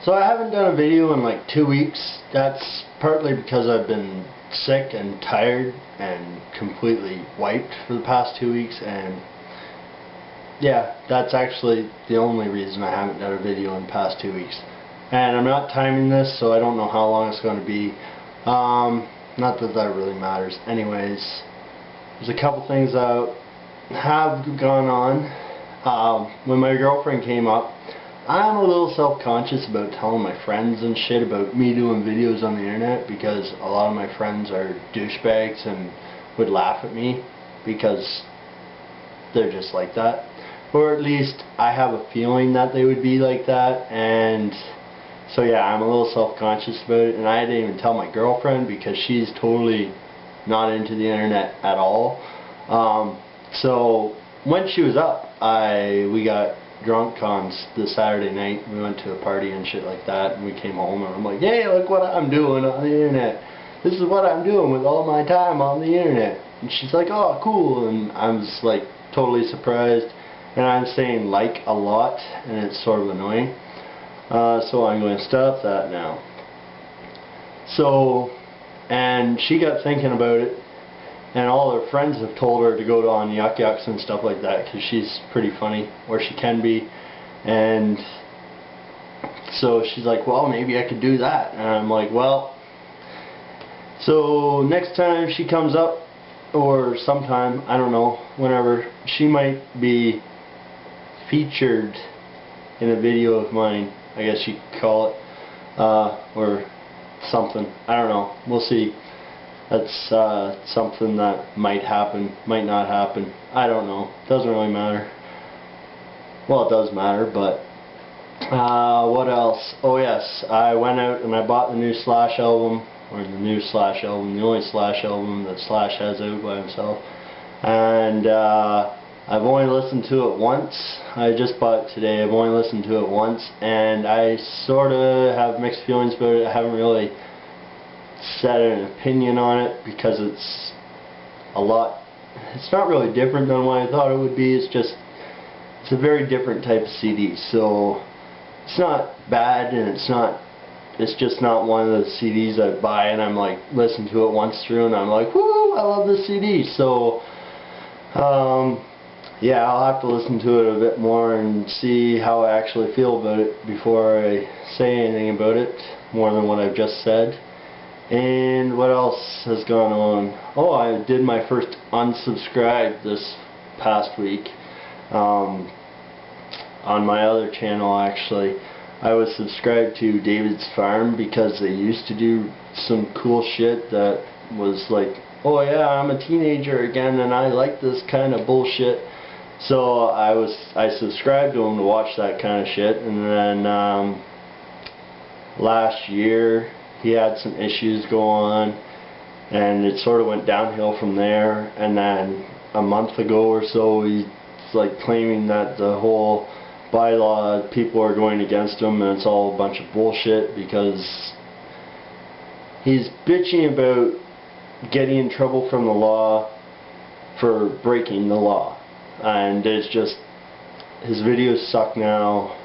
So I haven't done a video in like 2 weeks. That's partly because I've been sick and tired and completely wiped for the past 2 weeks, and yeah, that's actually the only reason I haven't done a video in the past 2 weeks. And I'm not timing this, so I don't know how long it's going to be. Not that that really matters. Anyways, there's a couple things that have gone on. When my girlfriend came up, I'm a little self-conscious about telling my friends and shit about me doing videos on the internet, because a lot of my friends are douchebags and would laugh at me because they're just like that. Or at least I have a feeling that they would be like that, and so yeah, I'm a little self-conscious about it. And I didn't even tell my girlfriend because she's totally not into the internet at all. So when she was up, we got drunk on the Saturday night. We went to a party and shit like that, and we came home and I'm like, hey, look what I'm doing on the internet. This is what I'm doing with all my time on the internet. And she's like, oh, cool. And I'm just like totally surprised, and I'm saying like a lot, and it's sort of annoying. So I'm going to stop that now. So, and she got thinking about it, and all her friends have told her to go on Yuck Yucks and stuff like that, because she's pretty funny, or she can be. And so she's like, well, maybe I could do that. And I'm like, well, so next time she comes up, or sometime, I don't know, whenever, she might be featured in a video of mine, I guess you could call it, or something. I don't know. We'll see. That's something that might happen, might not happen. I don't know. Doesn't really matter. Well, it does matter, but what else? Oh yes, I went out and I bought the new Slash album, or the new Slash album, the only Slash album that Slash has out by himself. And I've only listened to it once. I just bought it today. I've only listened to it once, and I sort of have mixed feelings about it. I haven't really set an opinion on it, because it's not really different than what I thought it would be. It's a very different type of CD. So it's not bad, and it's just not one of the CDs I buy and I'm like, listen to it once through and I'm like, woo, I love this CD. So yeah, I'll have to listen to it a bit more and see how I actually feel about it before I say anything about it, more than what I've just said. And what else has gone on? Oh, I did my first unsubscribe this past week. On my other channel, actually, I was subscribed to David's Farm because they used to do some cool shit that was like, oh yeah, I'm a teenager again and I like this kind of bullshit. So I subscribed to him to watch that kind of shit, and then last year he had some issues go on, and it sort of went downhill from there. And then a month ago or so, he's like claiming that the whole bylaw, people are going against him, and it's all a bunch of bullshit, because he's bitching about getting in trouble from the law for breaking the law. And it's just, his videos suck now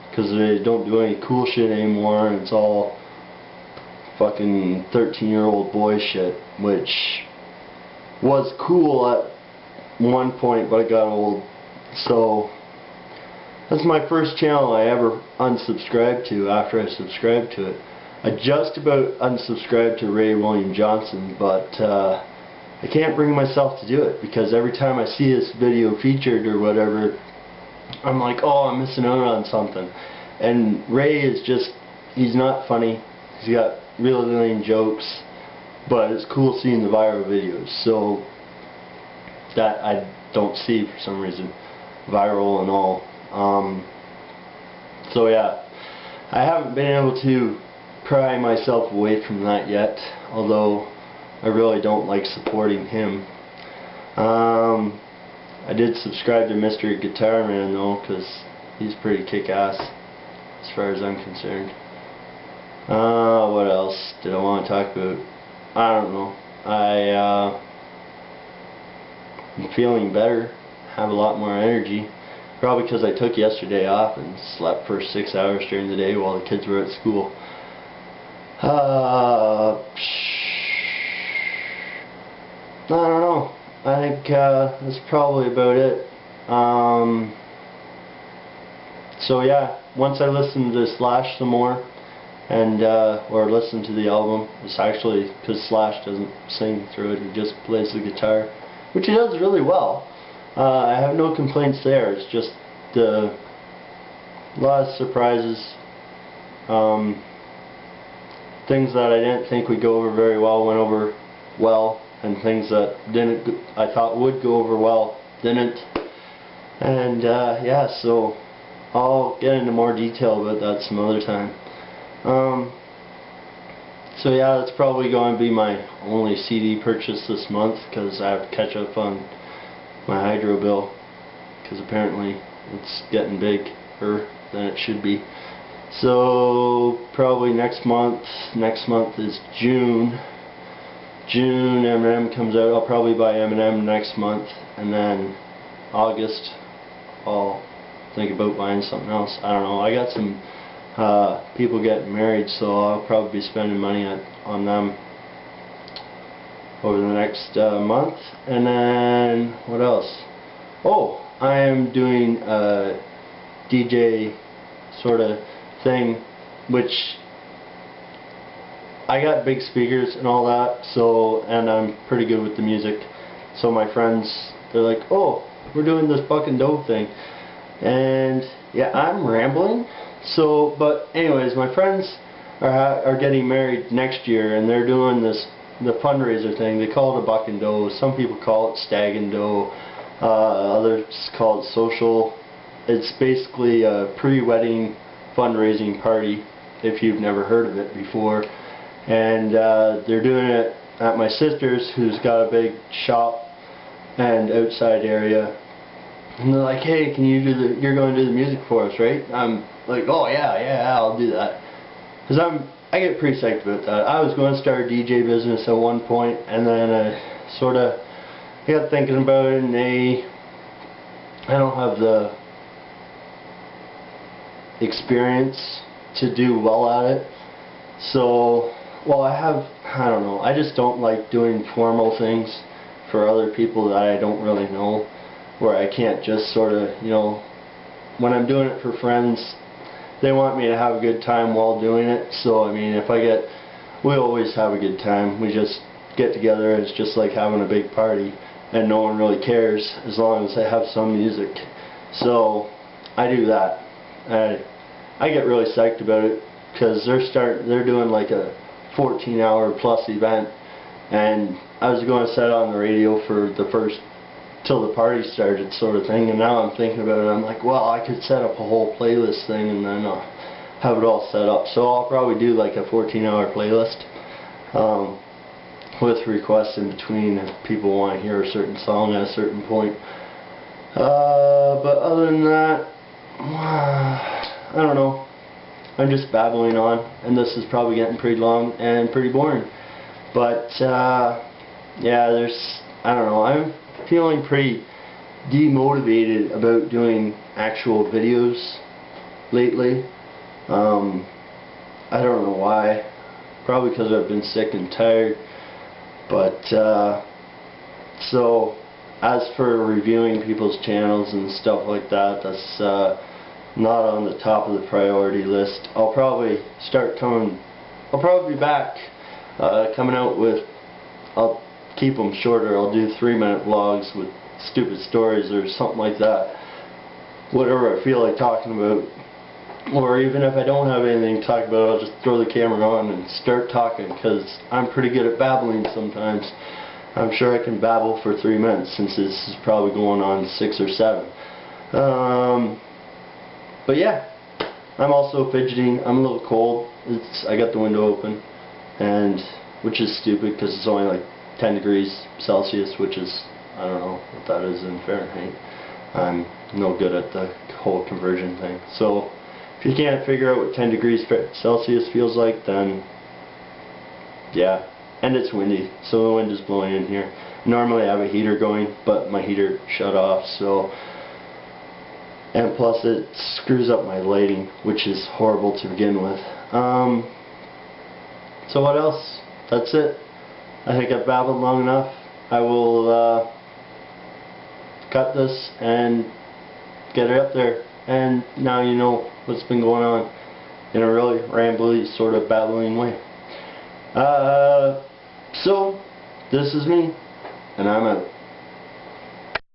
because they don't do any cool shit anymore, and it's all fucking 13-year-old boy shit, which was cool at one point, but it got old. So that's my first channel I ever unsubscribed to after I subscribed to it. I just about unsubscribed to Ray William Johnson, but I can't bring myself to do it, because every time I see this video featured or whatever, I'm like, oh, I'm missing out on something. And Ray is just, he's not funny. He's got really lame jokes, but it's cool seeing the viral videos. So that I don't see for some reason, viral and all. So yeah, I haven't been able to pry myself away from that yet, although I really don't like supporting him. I did subscribe to Mr. Guitar Man though, because he's pretty kick-ass as far as I'm concerned. What else did I want to talk about? I don't know. I'm feeling better, have a lot more energy. Probably because I took yesterday off and slept for 6 hours during the day while the kids were at school. I don't know. I think that's probably about it. So yeah, once I listen to Slash some more, and or listen to the album, it's actually because Slash doesn't sing through it; he just plays the guitar, which he does really well. I have no complaints there. It's just a lot of surprises, things that I didn't think would go over very well went over well, and things that I thought would go over well didn't. And yeah, so I'll get into more detail about that some other time. So yeah, that's probably going to be my only CD purchase this month, because I have to catch up on my hydro bill, because apparently it's getting bigger than it should be. So probably next month is June. Eminem comes out. I'll probably buy Eminem next month, and then August I'll think about buying something else. I don't know. I got some people getting married, so I'll probably be spending money on them over the next month. And then what else? Oh, I am doing a DJ sort of thing, which I got big speakers and all that, so, and I'm pretty good with the music. So my friends, they're like, oh, we're doing this buck and doe thing. And yeah, I'm rambling. So, but anyways, my friends are getting married next year, and they're doing the fundraiser thing. They call it a buck and doe. Some people call it stag and doe. Others call it social. It's basically a pre-wedding fundraising party, if you've never heard of it before. And they're doing it at my sister's, who's got a big shop and outside area. And they're like, hey, can you you're going to do the music for us, right? I'm like, oh yeah, I'll do that. Because I get pretty psyched about that. I was going to start a DJ business at one point, and then I sort of got thinking about it, and I don't have the experience to do well at it. So, well, I don't know, I just don't like doing formal things for other people that I don't really know, where I can't just sort of, you know, when I'm doing it for friends, they want me to have a good time while doing it. So I mean, we always have a good time. We just get together, and it's just like having a big party, and no one really cares as long as they have some music. So I do that. I get really psyched about it, because they're doing like a 14-hour plus event, and I was going to set it on the radio for the first till the party started, sort of thing. And now I'm thinking about it, I'm like, well, I could set up a whole playlist thing and then have it all set up. So I'll probably do like a 14-hour playlist with requests in between if people want to hear a certain song at a certain point. But other than that, I don't know. I'm just babbling on, and this is probably getting pretty long and pretty boring. But yeah, I don't know, I'm feeling pretty demotivated about doing actual videos lately. I don't know why. Probably because I've been sick and tired. But so as for reviewing people's channels and stuff like that, that's not on the top of the priority list. I'll probably be back coming out with, I'll keep them shorter. I'll do 3-minute vlogs with stupid stories or something like that. Whatever I feel like talking about. Or even if I don't have anything to talk about, I'll just throw the camera on and start talking, because I'm pretty good at babbling sometimes. I'm sure I can babble for 3 minutes, since this is probably going on 6 or 7. But yeah, I'm also fidgeting. I'm a little cold. I got the window open, and which is stupid because it's only like 10 degrees Celsius, which is, I don't know what that is in Fahrenheit. I'm no good at the whole conversion thing. So if you can't figure out what 10 degrees Celsius feels like, then yeah. And it's windy, so the wind is blowing in here. Normally I have a heater going, but my heater shut off, so and plus it screws up my lighting, which is horrible to begin with. So what else? That's it. I think I've babbled long enough. I will cut this and get it up there, and now you know what's been going on in a really rambly, sort of babbling way. So this is me, and I'm out.